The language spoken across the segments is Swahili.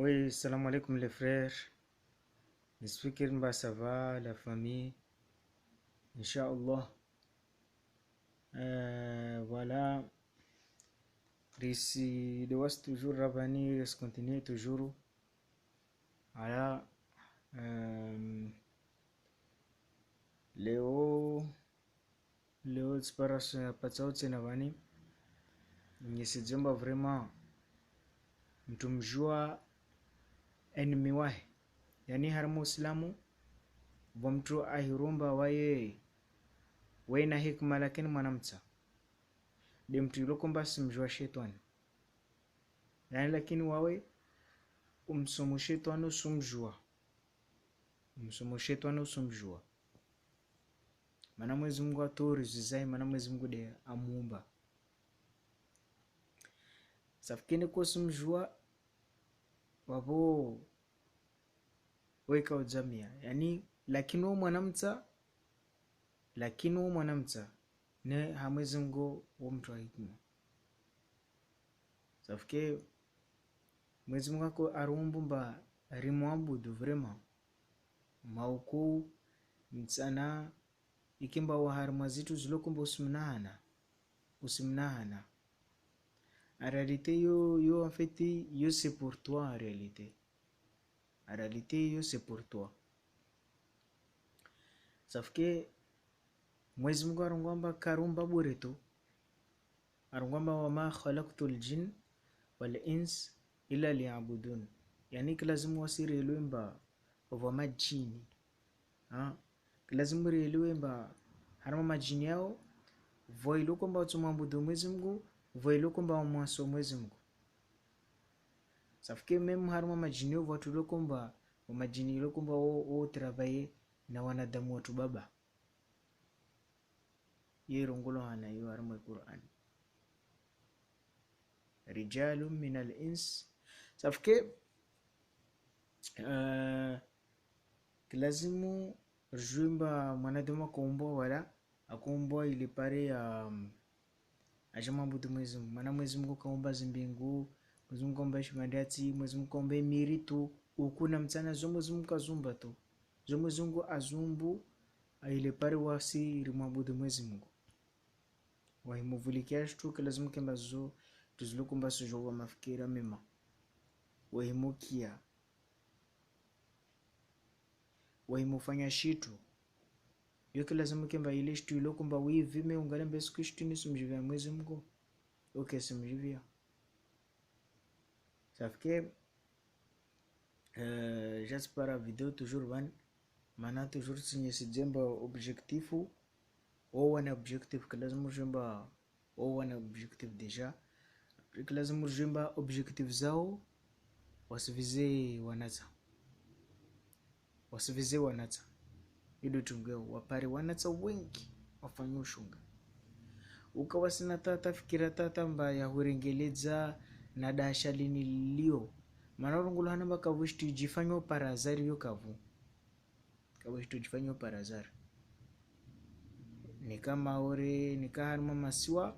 Oui, salam alaikum les frères. J'espère que ça va, la famille. Inch'Allah. Voilà. Ici, de was toujours Rabani, reste continuer toujours. Voilà. Leo, Leo, c'est pas ça, c'est Navani. Nisijemba vraiment. Mtumjua enemy wahe. Yani haramu Islamu. Vomtu ahirumba waye na hikma lakini mwanamta. De mtu yulokomba simjua shetani. Yani lakini wawe umsomo shetani usumjua. Mana Mwenyezi Mungu atori zizai, mana Mwenyezi Mungu de amuumba. Safikini kwa usumjua wapo weka ujamia. Yani lakini huo mwanamta ne Mwenyezi Mungu mtu wa hikma. Safikini Mwenyezi Mungu ako arumbumba rimwabudu vrema mauku mtsana ikimba waharma zitu zilokumba usimnahana en réalité yo en fait yo c'est pour toi en réalité yo c'est pour toi. Sauf que Mwenyezi Mungu arungwamba karumba bure tu, arungwamba wama khalaqtul jin wal ins illa liya'budun, yani kilazimu wasirelwe mba wa majini kilazimu relwe mba harama majini yao voilo kwamba tumwabudu Mwenyezi Mungu, voilo kwamba mwaso Mwenyezi Mungu. Safike memu harama majini yao watu lokomba wa majini lokomba o travaye na wanadamu watu baba. Ye rongulo hana yu harama Qur'an. Rijalun minal ins. Safike kilazimu rjumba mwanadamu akombo wala akombo ile pare ajamwabudu Mwenyezi Mungu. Maana Mwenyezi Mungu kaumba zimbingu, Mwenyezi Mungu kaumba shimandati, Mwenyezi Mungu kaumba miritu, ukuna mtana zo Mwenyezi Mungu kazumba tu. Zo Mwenyezi Mungu azumbu ile pare wasi rimwabudu Mwenyezi Mungu. Wahimuvulikia shtu kilazimu kemba zo tuzilokumba sujo wa mafikira mema. Wahimukia wahimufanya shitu yoke lazima kemba ile shitu ilokumba wivime ungalembe siku shitu nisumjivia Mwenyezi Mungu okay simjivia. Safike j'espère vidéo toujours van mana toujours sinye sijemba objectifu o wana objectif lazima jemba o wana objectif deja lazima jemba objectif zao wasivize wanata ido tungeo wapare wanata wengi wafanyo shunga ukawasina tata fikira tata mbaya hurengeleza na dasha lini lio manarungulu hana bakavushtu jifanyo parazari yo kavushtu jifanyo parazari ni kama ore ni kaharma masiwa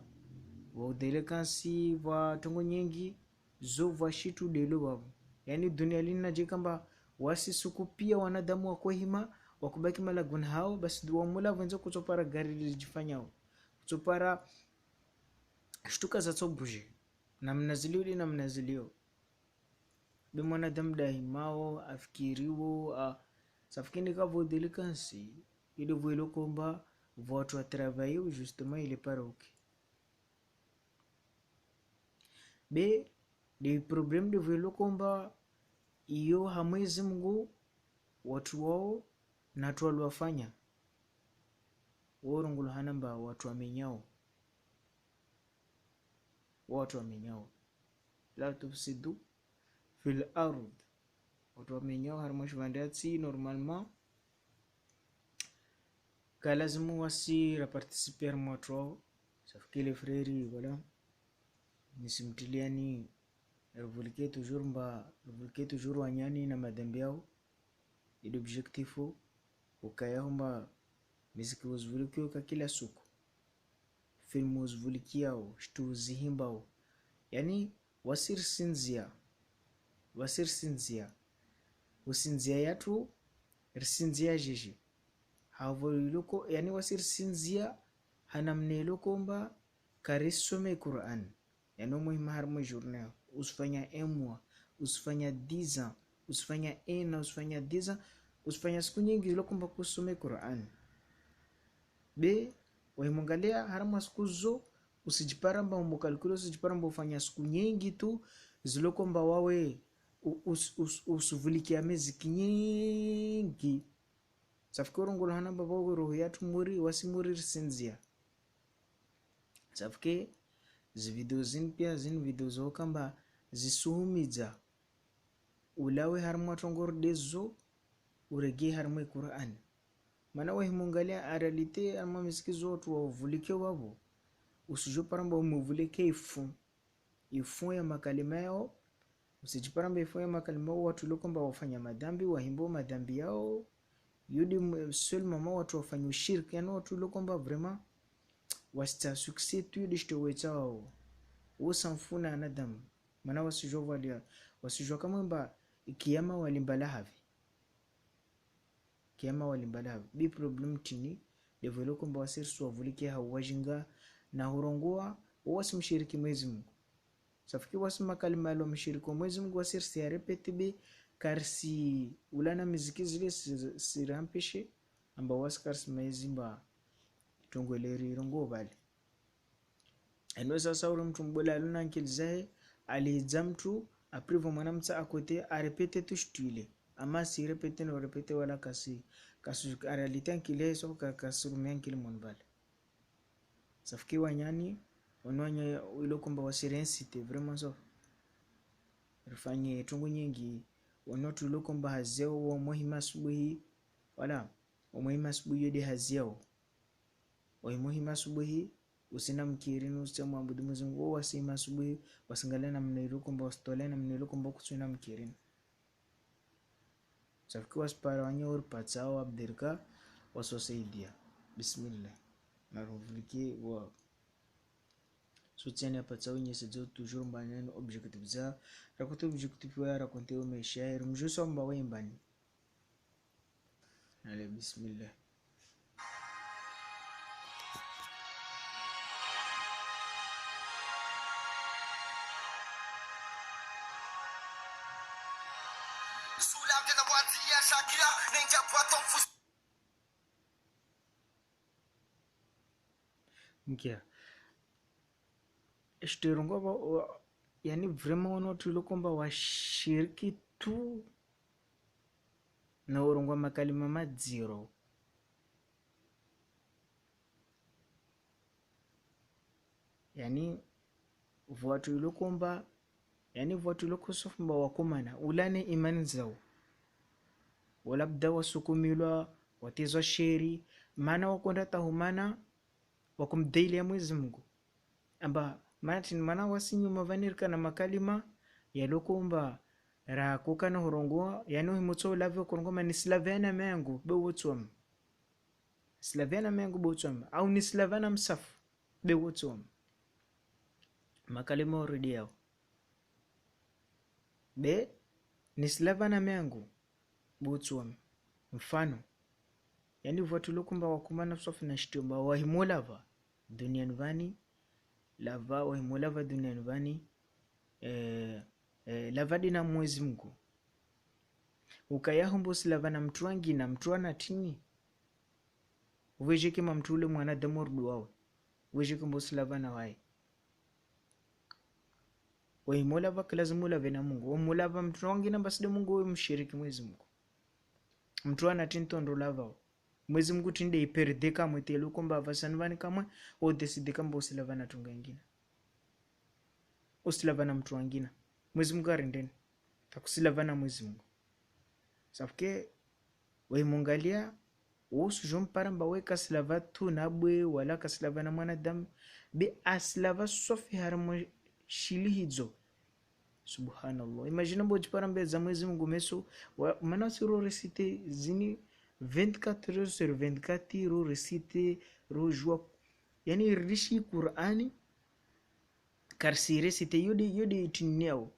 wa udele kansi wa tongo nyingi zo wa shitu delo babu. Yani dunia lina jikamba wasi suku pia wanadamu wako hima wakubaki malagun hao basi duwa mula wenzo kutopara gari lijifanyao kutopara shtuka za tobuje na mnazilio be mwanadamu dahimao afikiriwo safikini ka vodele kansi ile voilo komba votu a travailler justement il est pas ok be de problème de voilo komba iyo Mwenyezi Mungu watu wao na tuwafanya worongolo hanamba watu wamenyao la tufsidu fil ard watu wamenyao harmosh vandati normalement kalazimu wasi participer motro safiki les frères voilà nisimtiliani revolke toujours wanyani na madhambi yao ile objectifu ukayahomba miziki uzvulikio ka kila siku filmu uzvulikiao shtu zihimbao yani wasir sinzia wasirsinzia usinzia yatu risinzia jeje havo iloko yani wasirsinzia hanamne lokomba karisome Qur'an yani muhimu harmo journée usifanya emwa usifanya 10 ans usifanya ena usifanya 10 ans usifanya siku nyingi lokomba kusome Qur'an be waimongalia harama siku zo usijiparamba umukalkulo usijiparamba ufanya siku nyingi tu zilokomba wawe usuvulikia meziki nyingi safike ngolo hana baba roho yatu muri wasimuri risinzia safike zivideo zinpia zin video zo kamba zisuhumiza ulawe harma tongor dezo urege harma Qur'an mana wahimungalia aralite ama miziki zote wavulike wavo usijo paramba umuvulike ifu ya makalima yao usijiparamba ifu ya makalima yao watu lokomba wafanya madhambi wahimbo madhambi yao yudi seul mama watu wafanya ushirki yani watu lokomba vraiment wasta succès tu dishto wetao usamfuna anadam mana wasijo valia wasijo kama mba kiyama walimbala havi kiyama walimbala havi bi problem tini develop mba wasirsu wavulike hawajinga na hurongoa wasimshiriki Mwenyezi Mungu safiki wasima kalima lo mshiriki Mwenyezi Mungu wasirsi ya repete be karsi ulana miziki zile sirampishe amba waskarsi Mwenyezi Mungu tongweleri rongo bali eno sasa ule mtu mbola aluna nkilizae alijamtu aprivo mwanamtsa akote arepete tushtile ama si repete no repete wala kasi realite nkile so kasurumia nkile monbali safiki wanyani onwanya ilokomba wasirensite vraiment so rifanye tungu nyingi onotu ilokomba hazeo wa muhima subuhi wala umuhima subuhi de hazeo wa muhima subuhi usina mkirinu usema abudu Mwenyezi Mungu wasima subuhi wasangalana mnirukomba wastolena mnirukomba kusuna mkirinu safiki waspara wanyor patsao abdirka wasosaidia bismillah naruvuliki wa soutiene patsao nyese zo toujours mbanen objectif za rakoto objectif wa rakonte o meshair mjuso mba wembani ale bismillah mkia eshterungo ba yani vraiment ono tulokomba washiriki tu na urungwa makalima madziro yani watu ilokomba yani watu ilokosofumba wakomana ulane imani zao walabda wasukumilwa watezwa sheri maana wakonda tahumana wakumdaili ya Mwenyezi Mungu amba maana wasinyuma vanirka na makalima yalokomba rakuka na horongoa yani himutso lavyo korongoma ni slavena mengu bewotsom slavena mengu bewotsom au ni slavana msafu bewotsom makalima already yao be ni slavana mengu bewotsom mfano yani watu lokumba wakumana sofu na shtomba wahimolava duniani vani lava wahimolava duniani vani lavadi na Mwenyezi Mungu ukayahumbo silava na mtu wangi na mtu anatini uweje kama mtu ule mwanadamu ruduao uweje kama silava na wai wahimolava lazima ulave na Mungu wamolava mtu wangi na basi Mungu wewe mshiriki Mwenyezi Mungu mtu anatini tondo lavao Mwenyezi Mungu tinde iperdeka mwetelo komba vasanvani kama odesideka mbo silava na tunga ingine usilava na mtu wangine Mwenyezi Mungu arendeni takusilava na Mwenyezi Mungu safike waimungalia usujo mparamba weka silava tu nabwe wala kasilava na mwanadamu be asilava sofi haramo shilihizo subhanallah imagine mbo jiparamba za Mwenyezi Mungu meso maana siro recite zini 24 heures sur 24 ro recite ro joie yani rishi Qur'ani karsire site yodi tinniao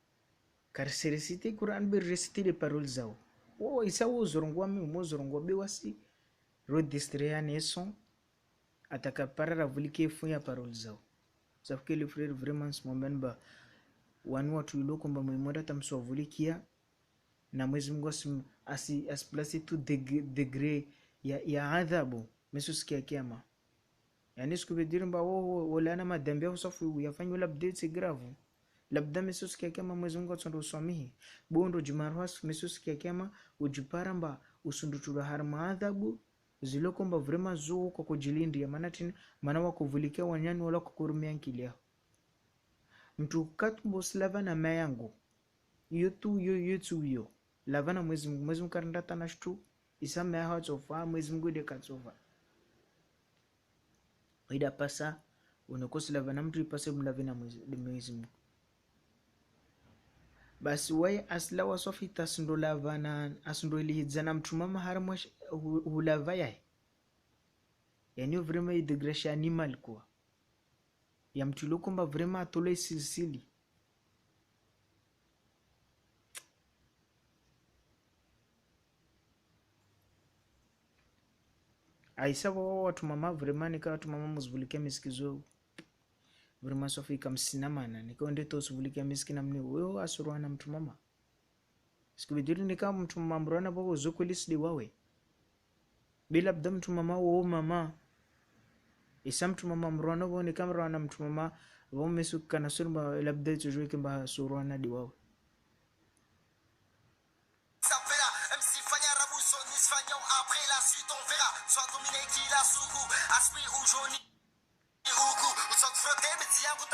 car c'est réciter Quran be réciter les paroles zao oh isa wo zorongwa mi mo zorongwa be wasi ro distraire ne son atakaparara vulike fun ya paroles zao sauf que les frères vraiment ce moment ba wanu watu iloko mba mwimoda tamsovulikia na Mwenyezi Mungu asiplace tu degré ya adhabu mesu sikia kiyama. Yani siku bediri mba wala na madhambi au safu yafanywa labda c'est grave labda mesu sikia kiyama Mwenyezi Mungu atondo uswamihi bondo jumarwas mesu sikia kiyama ujupara mba usundutura harma adhabu ziloko mba vraiment zo kwa kujilindia maana wakuvulikia wanyani wala kukurumia nkilia mtu katumbo slava na mayangu yo lavana Mwenyezi Mungu karanda tanashtu isame hawa tsofa Mwenyezi Mungu de katsofa ida pasa unakosi lavana mtu ipase mlavina Mwenyezi Mungu basi wae asla wasofi tasndo lavana asndo ilihizana mtu mama harama hulavaya yani vraiment idegresha animal kwa ya mtu lokomba vraiment atole silsili aisa watu mama vraiment nika watu mama muzbulike miskizo vraiment sofi kamsinama na nika onde to subulike miskina mni wewe asurwana mtu mama sikubidiri nika mtu mama mrona babo zokulisdi wawe bila bda mtu mama wo mama isa mtu mama mrona bo nika mrona mtu mama bo mesuka na surba labda tujue kimba surwana di wawe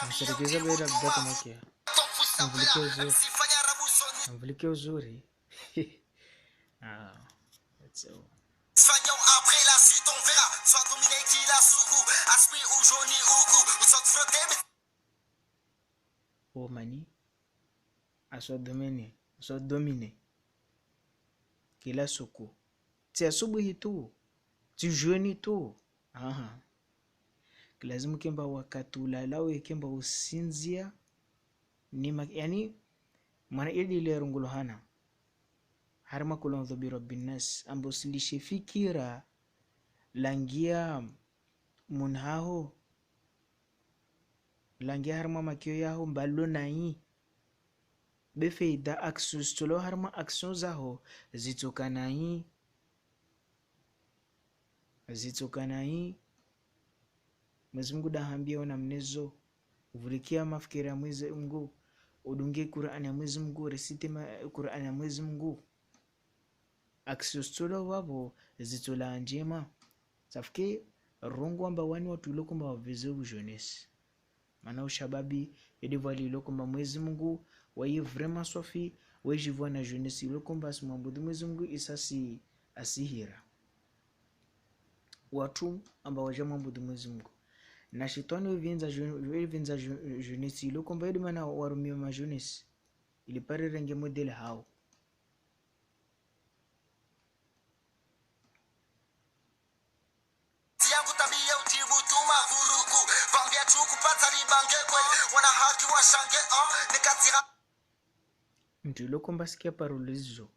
msirikiza bera bdata makia mvulike uzuri that's all soignons après la suite on verra soit dominé qui la soukou aspire ou jauni oukou ou soit frotté oh mani soit dominé kila suku ti asubuhi tu ti jeuni tu lazima kemba wakati ulalao kemba usinzia ni yani maana ile rungulohana harma kulonzo bi rabbin nas ambo silishe fikira langia munhaho langia harma makio yaho mbalo nai befeida aksus tolo harma action zaho zitokanai Mwenyezi Mungu dahambia ona mnezo uvurikia mafikira ya Mwenyezi Mungu udunge Qur'an ya Mwenyezi Mungu resite Qur'an ya Mwenyezi Mungu aksustola wabo zitola njema safike rongo amba wani watu iloko mba wavize jeunesse maana ushababi edivali iloko mba Mwenyezi Mungu waye vraiment sofi wejivwa na jeunesse iloko mba simambudu Mwenyezi Mungu isasi asihira watu amba wajamambudu Mwenyezi Mungu na shetani wivinza jeunesse iloko mba yedi mana warumia ma jeunesse ili pare renge modele hao yangu tabia utibu tuma vurugu vambia chuku pata libange kwe wana haki wa shange nikatira mtu iloko mba sikia parolizo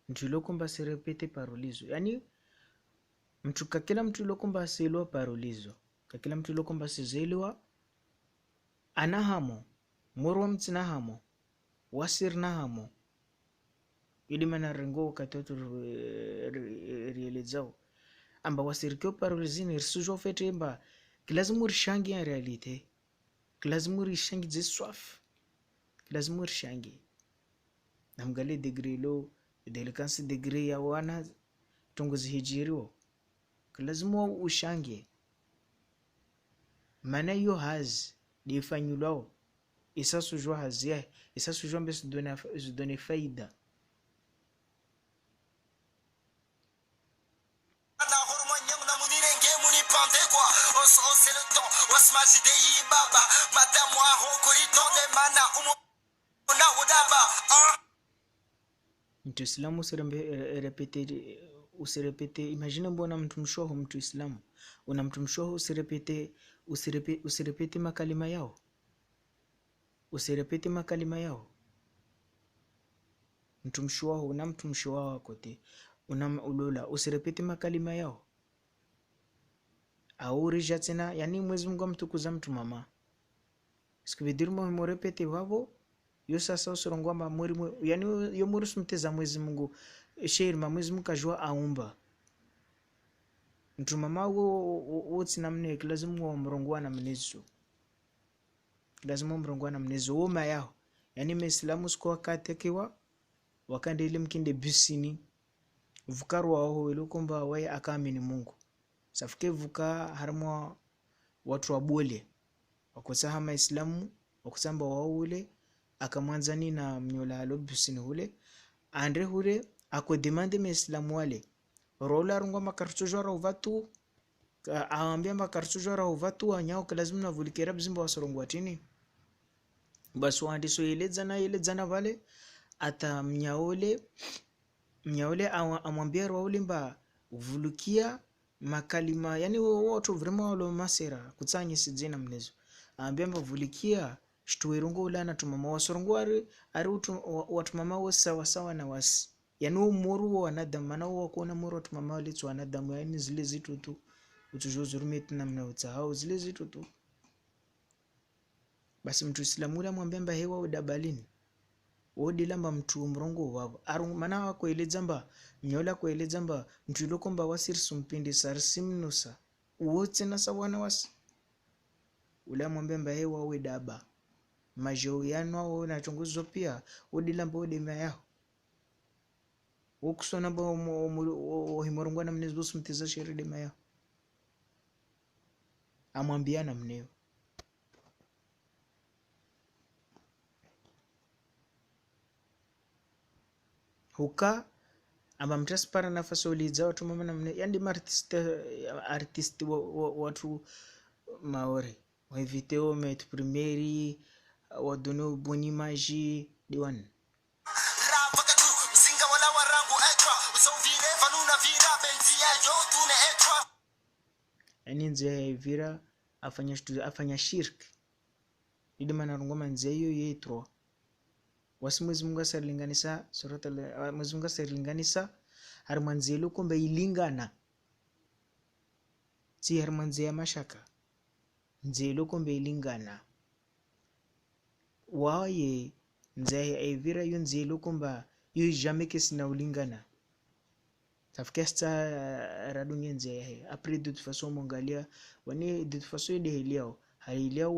mtu iloko mba serepete parolizo yani mtu kakila mtu iloko mba selwa parolizo kakila mtu iloko mba sizeliwa anahamo murwa mtina hamo wasir na hamo ili mana rengo katoto realizao amba wasirikio parolizini risujo fete mba kilazimu rishangi en realite kilazimu rishangi ziswaf kilazimu rishangi namgale degree lo delikansi degree ya wana tongozi hijiriwo kilazimu ushangi mana yo hazi difanyulao isa sujwa hazi isa sujwa mbe sidone faida mtu islamu usirepete imagine mbona mtu mshoho mtu islamu una mtu mshoho usirepete makalima yao mtumishi wao na mtumishi wao kote ulola usirepeti makalima yao au rija tena. Yani Mwenyezi Mungu amtukuza mtu mama sikuvidiru morepete wavo yo sasa usorongwa mamuri yani yo muri sumteza Mwenyezi Mungu sheri Mwenyezi Mungu kajua aumba mtu mama wo tsina mne lazima umrongwa na mnezo lazima umrongwa na mnezo woma yao. Yani Muislamu siku wakatekewa wakande ile mkinde bisini vukarwa wao ile kwamba wae akaamini Mungu safike vuka harmwa watu wabole wakosaha Maislamu wakusamba wao ule akamwanzani na mnyola alo bisini ule andre ule ako demande Maislamu wale rola rungwa makartu jora uvatu aambia makartu jora uvatu anyao lazima navulikera bizimba wasorongwa tini basi waandiso iledzana vale ata mnyaole amwambia roule mba uvulukia makalima yani watu vrema walo masera kutsanye sijina mnezo aambia mba vulikia shtuwerungo ulana tumama wasorongwa ari watu mama wasa sawa na wasi yani umuru wa wanadamu mana kuona muru watu mama walitu wanadamu yani zile zitu tu utujuzurumeti na mna utsahau zile zitu tu. Basi mtu Islamu ule amwambia mba hewa udabalini wodilamba mtu mrongo wavo mana wakoeleza mba nyola koeleza mba mtu iloko mba wasiri sumpindi sarsimnusa uwote na sawana wasi ule amwambia mba hewa udaba majau yanu wao na chunguzo pia wodilamba wodema yao ukusona ba himorongwa na mnezo sumtiza sheri dema yao amwambia na mneo huka amba mtaspara nafasi uliza watu mama na mne yani artist watu maore wa video met primeri wadono boni maji diwan yani nze vira afanya shirk idi mana ngoma nze hiyo yetro wasi Mwenyezi Mungu asalilinganisa surata Mwenyezi Mungu asalilinganisa harmanzelo kumbe ilingana si harmanze ya mashaka nzelo kumbe ilingana waye nze evira yo nzelo kumba yo jamais que sina ulingana tafkesta radunye nze après de toute façon mongalia wani de toute façon de heliao hailiao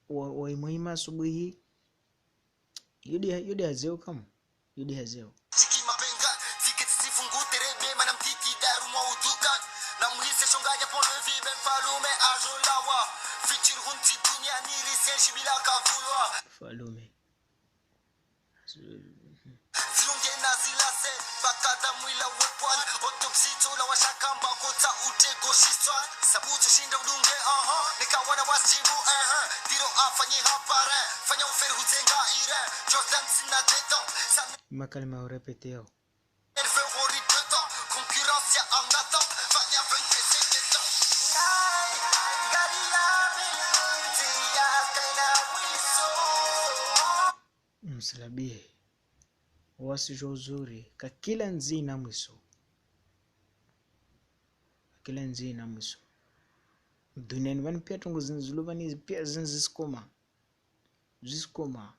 wa muhimu asubuhi yudi hazeo kama yudi hazeo siki mapenga tiketi sifungute rebe mana mtiti daru mwa utuka na mlise shonganya polo vibe mfalume ajolawa fichir hunti dunia nili senshi bila kavulwa falume zilunge na zilase bakada mwila wepwan otopsito la washakamba kota utego shistwa sabuto shinda udunge nikawana wasibu diro afanyi hapare fanya uferi huzenga ire Jordan sina deto makalima urepete yao concurrence ya amnata fanya vente seketo msalabie wasijo uzuri kakila nzi na mwiso kakila nzi na mwiso duniani wani pia tungu zinzuluvani pia zinziskoma ziskoma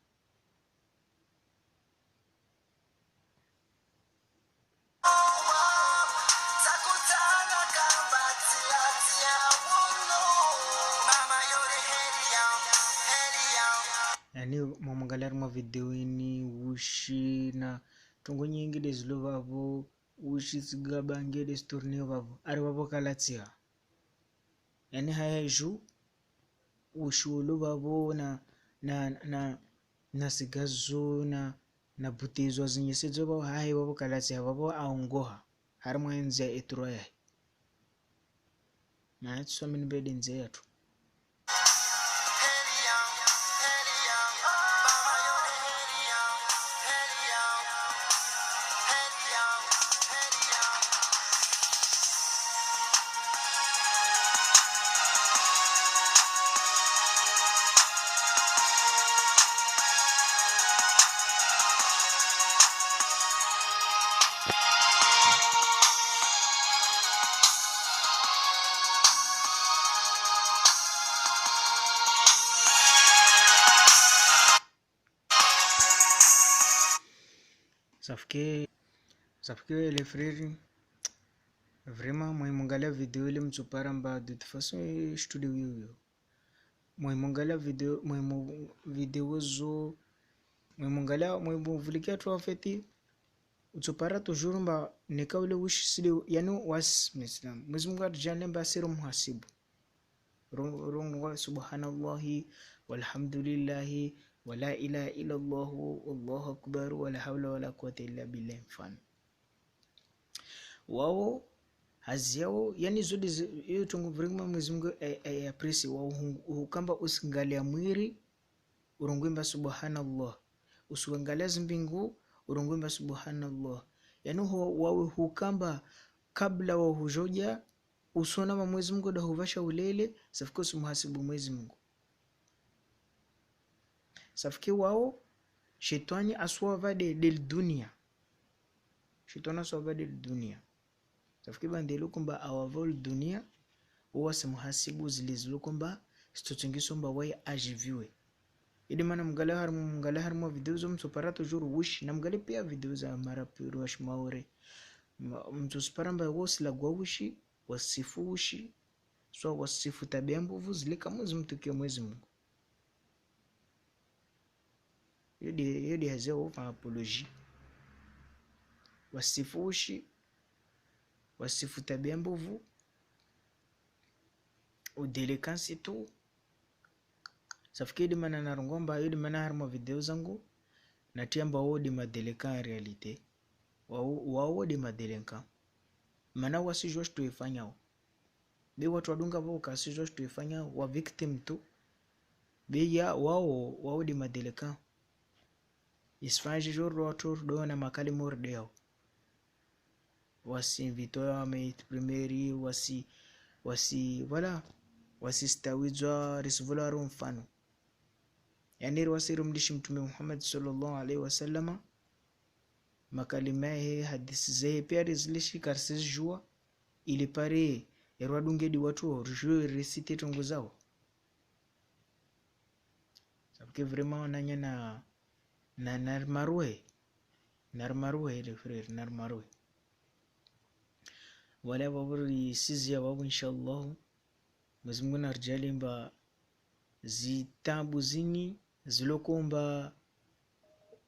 yani mwamangalia mwa video ini ushi na tungu nyingi dezilo vavo ushi sigabange destorneo vavo ari vavo kalatia yani haya ju ushulu vavo na sigazo na butezo zinyesezo vavo haya vavo kalatia vavo aongoha hari mwenzi ya etro ya na tusomini bedi nze yatu safike les frères vraiment mwangalia video ile mtsoparamba de toute façon studio hiyo mwangalia video zo mwangalia mwavulikia tu afeti utsopara toujours mba neka ule wish sile yani was mislam Mwenyezi Mungu atujane mba siro muhasibu rongo subhanallahi walhamdulillahi wala ilaha illa Allah wallahu akbar wala hawla wala quwwata illa billah mfano wao hazi yao yani zodi hiyo tungu vrima Mwenyezi Mungu apresi wao hukamba usingalia mwiri urongwimba subhanallah usuangalia zimbingu urongwimba subhanallah yani wao hukamba kabla wa hujoja usona wa Mwenyezi Mungu da huvasha ulele safiko sumuhasibu Mwenyezi Mungu safiki wao shetani aswava del dunia shetani aswava del dunia safiki bandelo kumba awavol dunia uwa sumuhasibu zilizilo kumba stotingiso mba wae ajiviwe idi mana mgale harmo video zo msopara toujours wish na mgale pia video za mara piro wash maure mtusopara mba wosi la gwawishi wasifu wishi so wasifu tabia mbovu zilika Mwenyezi mtukia Mwenyezi Mungu yodi hazeo fa apologie wasifu wishi wasifu tabia mbovu udelekansi tu safiki di mana narongomba yodi mana harmo video zangu natiamba wodi madelekan realite wao di madelenka mana wasijua tuifanya be watu wadunga wao kasijua tuifanya wa victim tu be ya wao di madelenka isfanji joro watu do na makali morde yao wasi invitoya mate primeri wasi wala wasistawizwa risvolaru mfano yani wasiru mdishi mtume Muhammad sallallahu alaihi wasallama makalima he hadisi ze pia rizlishi karsis jua ili pare erwadunge di watu rujue recite tongo zao sabke vraiment onanya na narmarwe le frère narmarwe wala waburi sizia wabu inshallah Mwenyezi Mungu narjali mba zitabu zini zilokomba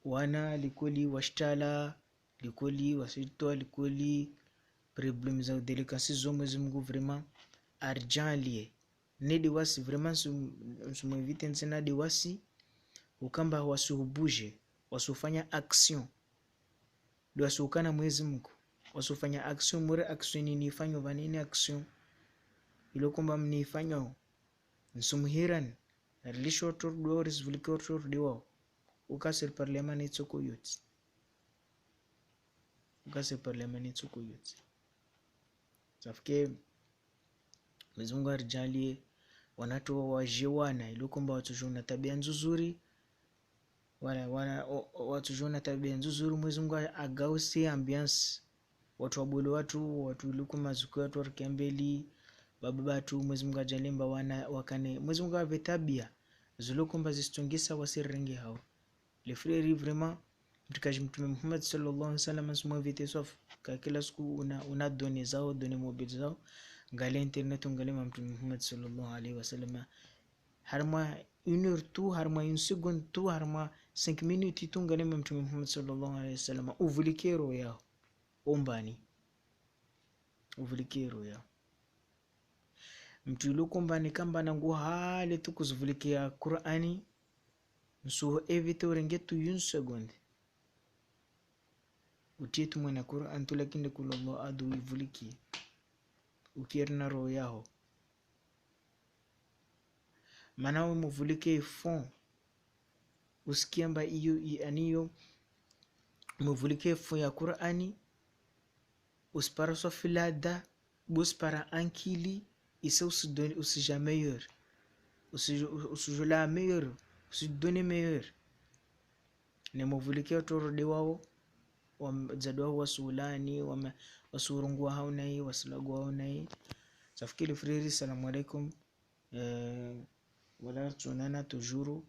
wana likoli washtala likoli wasitoa likoli problem za delicacy zo Mwenyezi Mungu vraiment arjanlie nedi wasi vraiment sumwevite nsena di wasi ukamba wasuhubuje wasufanya action do wasukana Mwenyezi Mungu wasufanya action mure action ni ifanywa vanini action ilokomba mnifanywa nsumhiran rilisho doris vulikor diwa ukasir parliament tsoko youth safike mzungu arjalie wanatu wajiwana ilokomba watujuna tabia nzuri wala watujuna tabia nzuri mzungu agausi ambiance watu wabulu watu ilikoma zuku watu warkembeli baba tu Mwenyezi Mungu ajalimba wana wakane Mwenyezi Mungu ave tabia zilokomba zistungisa wasirenge hao le frère vraiment mtikaji mtume Muhammad sallallahu alaihi wasallam asmo vite sof ka kila siku una doni zao doni mobile zao ngale internet ngale mtume Muhammad sallallahu alaihi wasallam harma 1 heure tu harma 1 seconde tu harma 5 minutes tu ngale mtume Muhammad sallallahu alaihi wasallam uvulikero yao ombani uvulikero yao mtu ilokomba ni kamba nangu hale tu kuzuvulikia Qur'ani nsuho evite urengetu 1 seconde utietu mwana Qur'an tu lakini kulAllah adu ivuliki ukierna roho yao manawe muvulike fond usikiamba iyo aniyo muvulike fond ya Qur'ani uspara so filada buspara ankili isa usi meilleur usi la meilleur usi donner meilleur ne muvulike otoro de wao wamzadwa wasulani wasurungua haunai wasilagwa haunai safikiri friri. Salamu alaikum. Wala tunana tujuru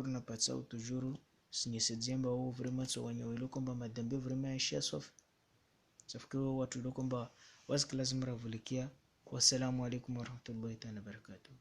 na patsau tujuru sinyese dzemba au vraiment so wanyawilo kwamba madambe vraiment aisha sof safikiri watu lo kwamba wazi lazima ravulikia. Wassalamu alaikum warahmatullahi ta'ala barakatuh.